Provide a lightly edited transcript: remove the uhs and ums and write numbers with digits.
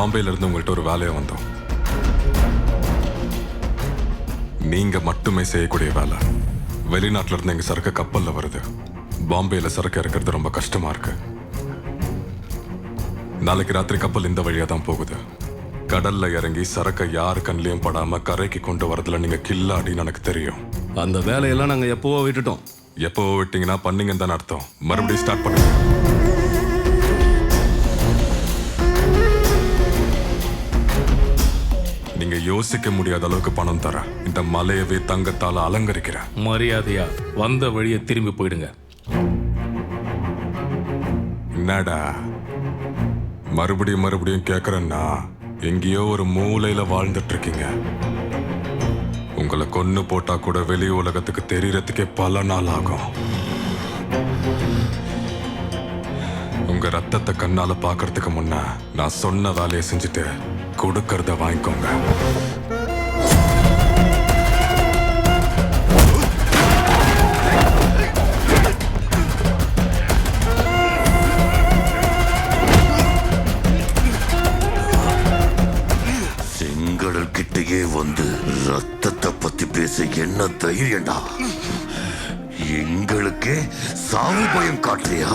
பாம்பேல இருந்து உங்கள்கிட்ட ஒரு வேலையை வந்தோம். நீங்க மட்டுமே செய்யக்கூடிய வேலை. வெளிநாட்டுல இருந்து எங்க சரக்கு கப்பல்ல வருது. பாம்பேல சரக்கு இறக்கிறது ரொம்ப கஷ்டமா இருக்கு. நாளைக்கு ராத்திரி கப்பல் இந்த வழியா தான் போகுது. கடல்ல இறங்கி சரக்கை யார் கண்ணிலையும் படாம கரைக்கு கொண்டு வரதுல நீங்க கில்லாடின்னு எனக்கு தெரியும். அந்த வேலையெல்லாம் நாங்க எப்பவோ விட்டுட்டோம். எப்போ விட்டீங்கன்னா பண்ணீங்கன்னு தானே அர்த்தம். மறுபடியும் ஸ்டார்ட் பண்ணுங்க. நீங்க யோசிக்க முடியாத அளவுக்கு பணம் தர இந்த மலையவே தங்கத்தால அலங்கரிக்கிறேன். மரியாதையா வந்த வழியை திரும்பி போயிடுங்க. என்னடா மறுபடியும் கேக்குறேன்னா எங்கேயோ ஒரு மூலையில வாழ்ந்துட்டு இருக்கீங்க. உங்களை கொன்னு போட்டா கூட வெளி உலகத்துக்கு தெரியறதுக்கே பல நாள் ஆகும். உங்க ரத்தத்தை கண்ணால பாக்குறதுக்கு முன்ன நான் சொன்ன வேலையை செஞ்சுட்டு கொடுக்கறத வாங்கிக்கோங்க. செங்கடல் கிட்டேயே வந்து ரத்தத்தை பத்தி பேச என்ன தைரியம்டா? எங்களுக்கே சாவு பயம் காட்டுறியா?